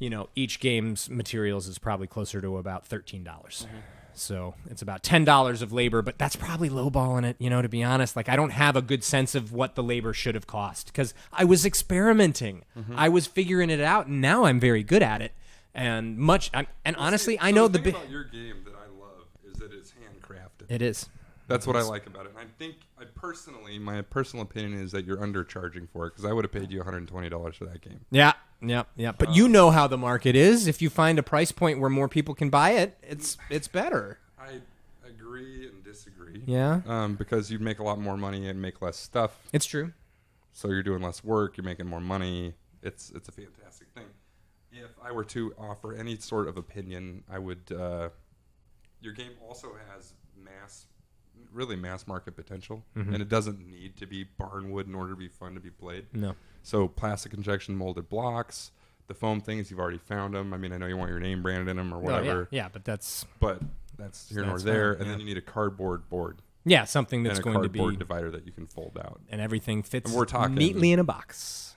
each game's materials is probably closer to about $13. Mm-hmm. So it's about $10 of labor, but that's probably lowballing it, to be honest. Like I don't have a good sense of what the labor should have cost because I was experimenting. Mm-hmm. I was figuring it out, and now I'm very good at it. And honestly, I know the thing about your game that I love is that it's handcrafted. It is. That's what I like about it. And I think, my personal opinion is that you're undercharging for it because I would have paid you $120 for that game. Yeah. But you know how the market is. If you find a price point where more people can buy it, it's better. I agree and disagree. Yeah. Because you'd make a lot more money and make less stuff. It's true. So you're doing less work. You're making more money. It's a fantastic thing. If I were to offer any sort of opinion, I would. Your game also has mass market potential, and it doesn't need to be barnwood in order to be fun to be played. No. So plastic injection molded blocks, the foam things, you've already found them. I mean, I know you want your name branded in them or whatever. Yeah, but that's here nor there. Fine, and then you need a cardboard board. Yeah, something that's going to be cardboard divider that you can fold out, and everything fits and we're talking, neatly in a box.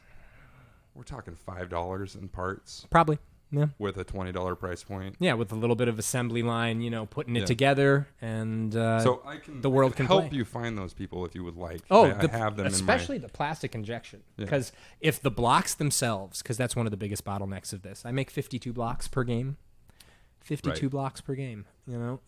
We're talking $5 in parts. Probably. Yeah. With a $20 price point. Yeah, with a little bit of assembly line, putting it together, and so the world can help play. you find those people if you would like. Oh, I have them especially the plastic injection, because if the blocks themselves, because that's one of the biggest bottlenecks of this. I make 52 blocks per game. 52 blocks per game.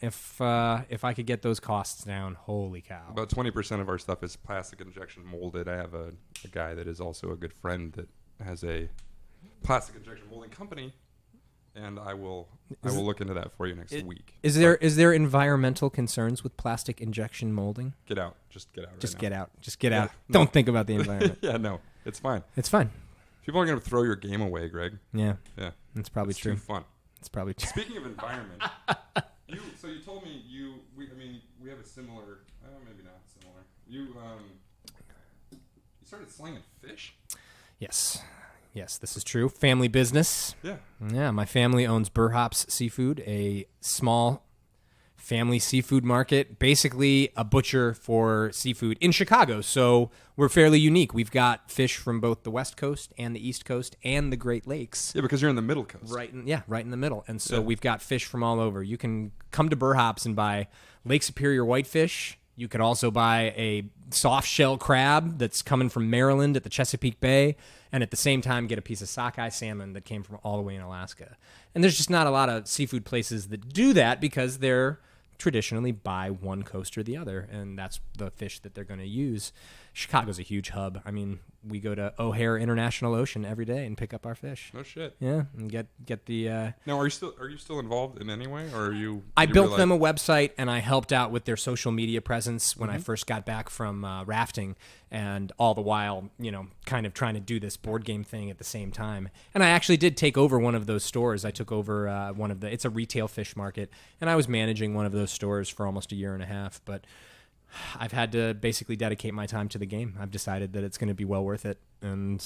If I could get those costs down, holy cow! About 20% of our stuff is plastic injection molded. I have a guy that is also a good friend that has a plastic injection molding company. And I will look into that for you next week. Is there environmental concerns with plastic injection molding? Get out. Just get out. Just get out. Don't think about the environment. Yeah, no. It's fine. It's fine. People are going to throw your game away, Greg. Yeah. Yeah. That's probably true. Too fun. It's probably true. Speaking of environment, you told me we have a similar, maybe not similar. You started slinging fish? Yes, this is true. Family business. Yeah, my family owns Burhop's Seafood, a small family seafood market, basically a butcher for seafood in Chicago. So we're fairly unique. We've got fish from both the West Coast and the East Coast and the Great Lakes. Yeah, because you're in the Middle Coast. Right in the middle. And so we've got fish from all over. You can come to Burhop's and buy Lake Superior whitefish. You could also buy a soft shell crab that's coming from Maryland at the Chesapeake Bay, and at the same time get a piece of sockeye salmon that came from all the way in Alaska. And there's just not a lot of seafood places that do that because they're traditionally by one coast or the other, and that's the fish that they're going to use. Chicago's a huge hub. I mean, we go to O'Hare International Ocean every day and pick up our fish. No shit. Yeah, and get the. Now, are you still involved in any way, or are you? I built them a website and I helped out with their social media presence when I first got back from rafting, and all the while, kind of trying to do this board game thing at the same time. And I actually did take over one of those stores. I took over it's a retail fish market, and I was managing one of those stores for almost a year and a half, but I've had to basically dedicate my time to the game. I've decided that it's going to be well worth it, and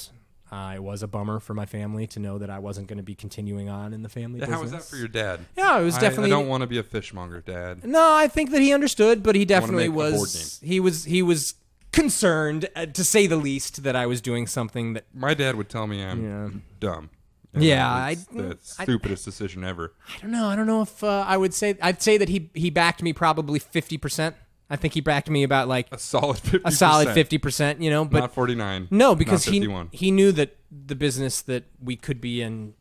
it was a bummer for my family to know that I wasn't going to be continuing on in the family business. How was that for your dad? Yeah, it was definitely. I don't want to be a fishmonger, Dad. No, I think that he understood, but he definitely was. He was concerned, to say the least, that I was doing something that my dad would tell me I'm dumb. Yeah, the stupidest decision ever. I don't know. I don't know if I'd say that he backed me probably 50%. I think he backed me about like a solid 50%. A solid 50%, but not 49. No, because he knew that the business that we could be in,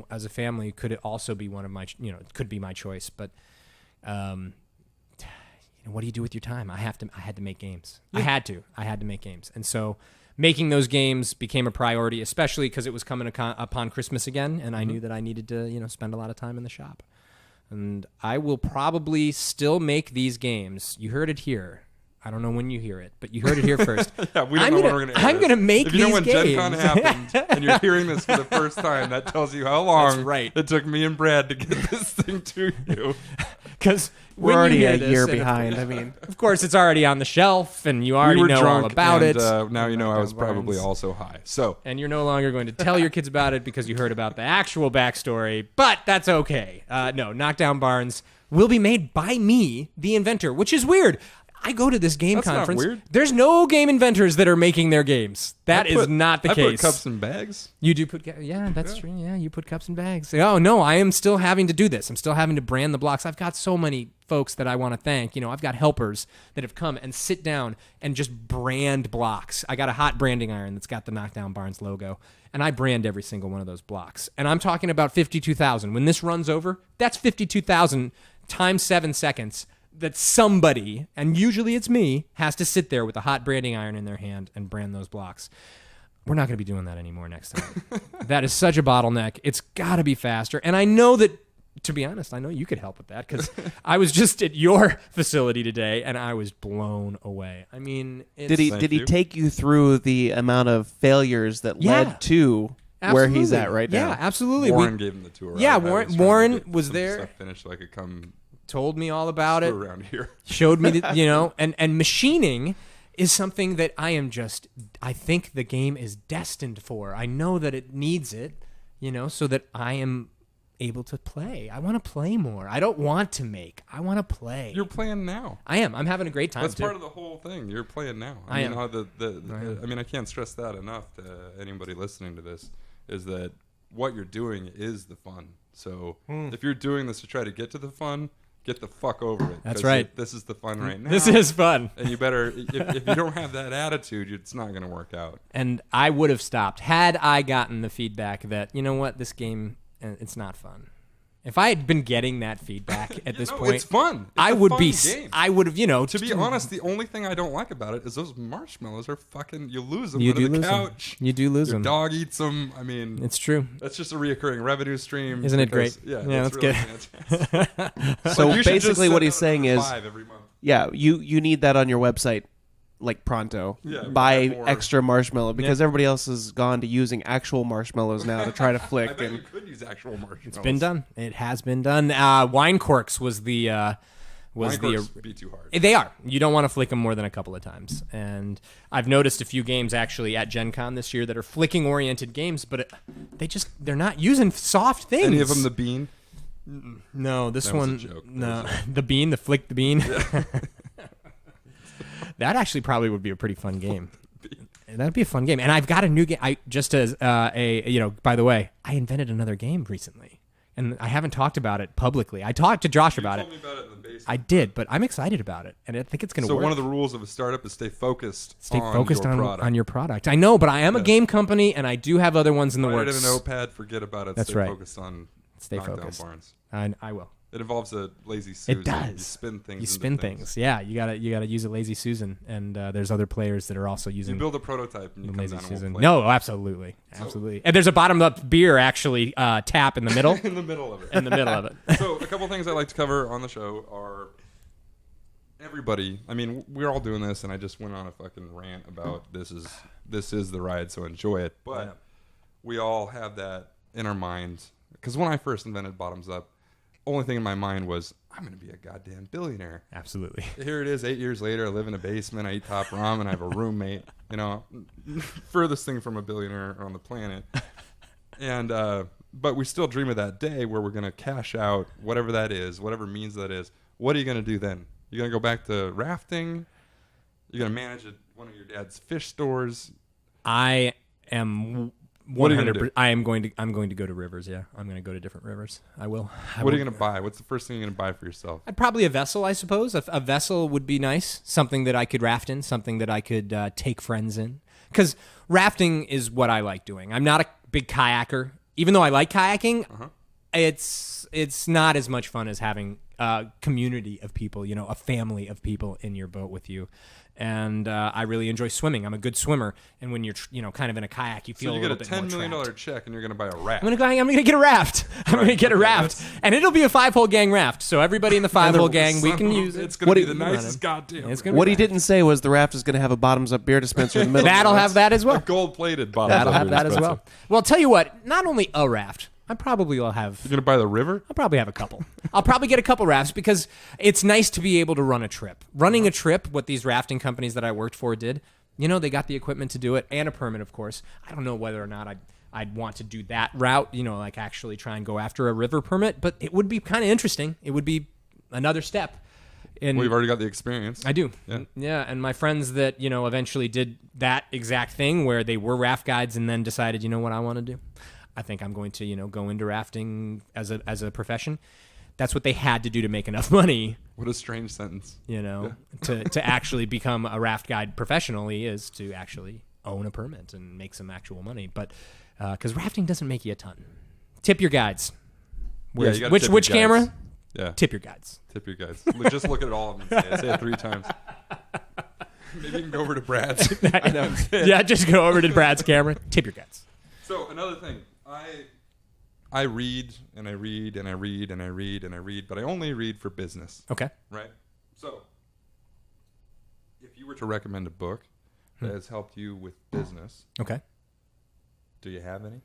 as a family, could also be one of my, could be my choice. But, what do you do with your time? I had to make games. Yeah. I had to make games, and so making those games became a priority, especially because it was coming upon Christmas again, and I knew that I needed to, spend a lot of time in the shop. and I will probably still make these games. You heard it here. I don't know when you hear it, but you heard it here first. Yeah, we don't know when we're going to I'm going to make these games. If you know when games. Gen Con happened and you're hearing this for the first time, that tells you how long That's right. it took me and Brad to get this thing to you. Because We're already a year behind. I mean, of course, it's already on the shelf, and you already We were know drunk all about and, it. now you know I was Knockdown probably Barns. also high. So And you're no longer going to tell your kids about it because you heard about the actual backstory, but that's okay. No, Knockdown Barns will be made by me, the inventor, which is weird. I go to this game That's not conference. weird. There's no game inventors that are making their games. That is not the I case. put cups in bags. You do put, yeah, that's true. Yeah, you put cups in bags. Oh no, I am still having to do this. I'm still having to brand the blocks. I've got so many folks that I want to thank. I've got helpers that have come and sit down and just brand blocks. I got a hot branding iron that's got the Knockdown Barns logo, and I brand every single one of those blocks. And I'm talking about 52,000. When this runs over, that's 52,000 times 7 seconds. That somebody, and usually it's me, has to sit there with a hot branding iron in their hand and brand those blocks. We're not going to be doing that anymore next time. That is such a bottleneck. It's got to be faster. And I know that, to be honest, I know you could help with that because I was just at your facility today and I was blown away. I mean, did he take you through the amount of failures that led to where he's at right now? Yeah, absolutely. Warren gave him the tour. Yeah, I was trying to Warren get was some there. Stuff finished so I could come told me all about it. around here. Showed me that, and machining is something that I think the game is destined for. I know that it needs it, so that I am able to play. I want to play more. I don't want to make. I want to play. You're playing now. I am. I'm having a great time. That's too. part of the whole thing. You're playing now. I am. How I mean, I can't stress that enough to anybody listening to this, is that what you're doing is the fun. So if you're doing this to try to get to the fun, get the fuck over it. That's right. This is the fun right now. This is fun. And you better, if you don't have that attitude, it's not going to work out. And I would have stopped had I gotten the feedback that, this game, it's not fun. If I had been getting that feedback at this point, it's fun. It's I a would fun be. game. I would have, To be honest, the only thing I don't like about it is those marshmallows are fucking. You lose them You under do the lose them. couch. You do lose Your them. dog eats them. I mean, It's true. that's just a reoccurring revenue stream. Isn't it because- great? Yeah, Yeah, it's that's really fantastic. So Like, you should just basically set what he's that saying at is, 5 every month. yeah, you need that on your website like pronto. Yeah, buy more. extra marshmallow because everybody else has gone to using actual marshmallows now to try to I flick. bet you And could use actual marshmallows. It's been done. It has been done. Wine corks was the Wine corks be too hard. They are. You don't want to flick them more than a couple of times. And I've noticed a few games actually at Gen Con this year that are flicking oriented games, but they're not using soft things. Any of them the bean? No, this That was a one. joke. No, the bean, the flick the bean. That actually probably would be a pretty fun game. That'd be a fun game. And I've got a new game. By the way, I invented another game recently, and I haven't talked about it publicly. I talked to Josh about it. You told me about it in the basement. I did, but I'm excited about it, and I think it's going to So work. one of the rules of a startup is stay focused. Stay on focused your on product. your product. I know, but I am a game company, and I do have other ones in the Write it works. in a notepad. Forget about it. That's stay right. focused on Stay Knockdown focused. Barns. I will. It involves a lazy Susan. It does. You spin things. You into spin things. Yeah, you gotta use a lazy Susan, and there's other players that are also using You build a prototype and you the come lazy down and we'll Susan. play. No, absolutely. And there's a bottom up beer actually tap in the middle. in the middle of it. In the middle of it. So a couple things I like to cover on the show are everybody. I mean, we're all doing this, and I just went on a fucking rant about this is the ride, so enjoy it. But we all have that in our minds because when I first invented bottoms up, only thing in my mind was I'm going to be a goddamn billionaire. Absolutely. Here it is, 8 years later. I live in a basement. I eat top ramen. I have a roommate. Furthest thing from a billionaire on the planet. And but we still dream of that day where we're going to cash out whatever that is, whatever means that is. What are you going to do then? You're going to go back to rafting? You're going to manage one of your dad's fish stores? I am. What are you gonna do? I'm going to go to rivers. Yeah, I'm going to go to different rivers. I will. What are you going to buy? What's the first thing you're going to buy for yourself? Probably a vessel, I suppose. A vessel would be nice. Something that I could raft in. Something that I could take friends in. Because rafting is what I like doing. I'm not a big kayaker. Even though I like kayaking, it's not as much fun as having a community of people, a family of people in your boat with you. And I really enjoy swimming. I'm a good swimmer. And when you're, kind of in a kayak, you feel So you a get a little bit $10 more million trapped. check and you're going to buy a raft. I'm gonna get a raft. I'm gonna get a raft, and it'll be a 5-hole gang raft. So everybody in the 5-hole gang, we can use it. It's going to be the nicest goddamn. What he didn't say was the raft is going to have a bottoms-up beer dispenser in the middle. That'll have that as well. Gold-plated bottle. That'll have that as well. Well, I'll tell you what. Not only a raft, I probably will have. You're going to buy the river? I'll probably have a couple. I'll probably get a couple rafts because it's nice to be able to run a trip. Running a trip, what these rafting companies that I worked for did, they got the equipment to do it and a permit, of course. I don't know whether or not I'd want to do that route, like actually try and go after a river permit, but it would be kind of interesting. It would be another step. Well, you've already got the experience. I do. Yeah. Yeah, and my friends that, eventually did that exact thing where they were raft guides and then decided, what I want to do? I think I'm going to, go into rafting as a profession. That's what they had to do to make enough money. What a strange sentence. To actually become a raft guide professionally is to actually own a permit and make some actual money. But because rafting doesn't make you a ton. Tip your guides. Yeah, you gotta which tip your camera? guides. Yeah. Tip your guides. Tip your guides. Just look at all of them. Say it 3 times. Maybe you can go over to Brad's. I know. Yeah, just go over to Brad's camera. Tip your guides. So another thing, I read and I read and I read and I read and I read, but I only read for business. Okay. Right? So if you were to recommend a book that has helped you with business, Okay. do you have any?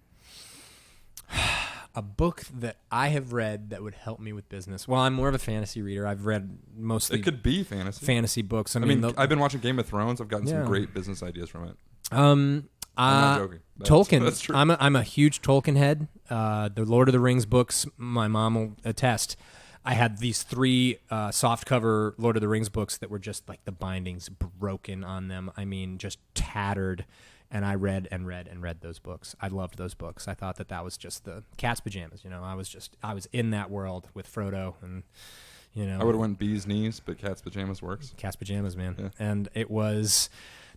A book that I have read that would help me with business. Well, I'm more of a fantasy reader. I've read mostly It could be fantasy. books. I mean, mean I've been watching Game of Thrones. I've gotten Yeah. some great business ideas from it. I'm not joking. Tolkien. That's true. I'm a huge Tolkien head. The Lord of the Rings books, my mom will attest. I had these 3 softcover Lord of the Rings books that were just like the bindings broken on them. I mean, just tattered. And I read and read and read those books. I loved those books. I thought that was just the cat's pajamas. I was in that world with Frodo and, I would have went bee's knees, but cat's pajamas works. Cat's pajamas, man. Yeah. And it was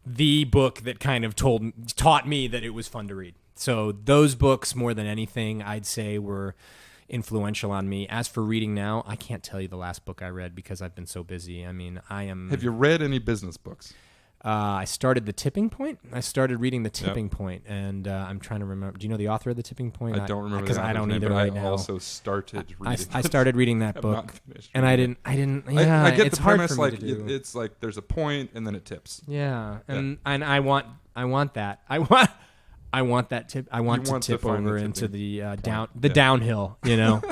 the book that kind of taught me that it was fun to read. So those books, more than anything, I'd say were influential on me. As for reading now, I can't tell you the last book I read because I've been so busy. I mean, Have you read any business books? I started The Tipping Point. I started reading The Tipping Point, and I'm trying to remember. Do you know the author of The Tipping Point? I don't remember because I don't either but right I now. also started reading. I started reading that I'm book, not finished and I didn't. Yeah, I get it's the hard premise. for me Like to do. it's like there's a point and then it tips. Yeah, and I want that. I want that tip. I want You to want to tip find the over into tipping the downhill,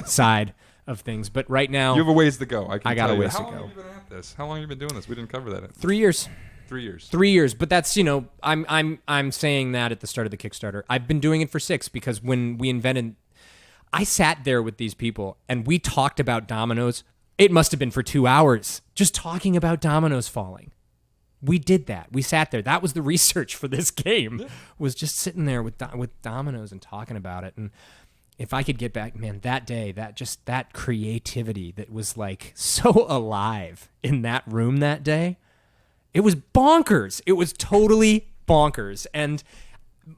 side of things. But right now, You have a ways to go. I got tell a you. ways to How long go. have you been at this? How long have you been doing this? We didn't cover that. 3 years. 3 years. 3 years, but that's I'm saying that at the start of the Kickstarter. I've been doing it for 6 because when we invented, I sat there with these people and we talked about dominoes. It must have been for 2 hours just talking about dominoes falling. We did that. We sat there. That was the research for this game. Yeah. Was just sitting there with dominoes and talking about it. And if I could get back, man, that day, that creativity that was like so alive in that room that day. It was bonkers. It was totally bonkers. And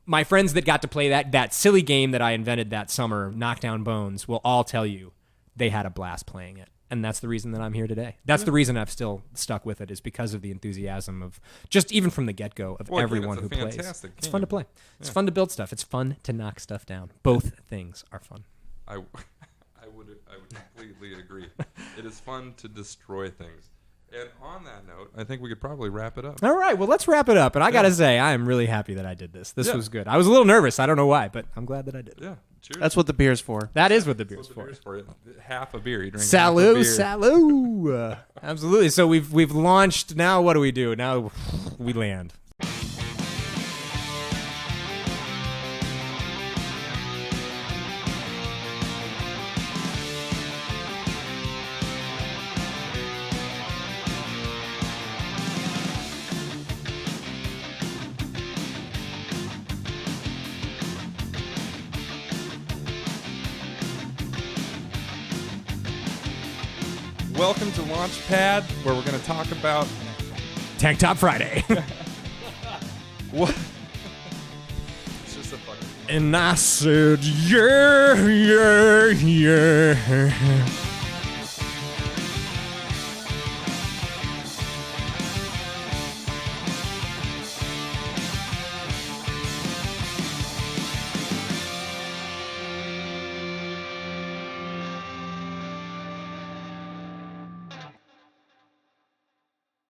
my friends that got to play that silly game that I invented that summer, Knockdown Bones, will all tell you they had a blast playing it. And that's the reason that I'm here today. That's the reason I've still stuck with it, is because of the enthusiasm of just even from the get-go of everyone who plays. It's fun to play. It's fun to build stuff. It's fun to knock stuff down. Both things are fun. I would completely agree. It is fun to destroy things. And on that note, I think we could probably wrap it up. All right, well, let's wrap it up. And I got to say, I am really happy that I did this. This was good. I was a little nervous. I don't know why, but I'm glad that I did. Yeah. Cheers. That's what the beer's for. That is what the beer's for. Half a beer. You drink Salud, half a beer. salud. Absolutely. So we've launched. Now what do we do? Now we land. Welcome to Launchpad, where we're going to talk about Tank Top Friday. what? It's just a fucking. And I said, yeah, yeah, yeah.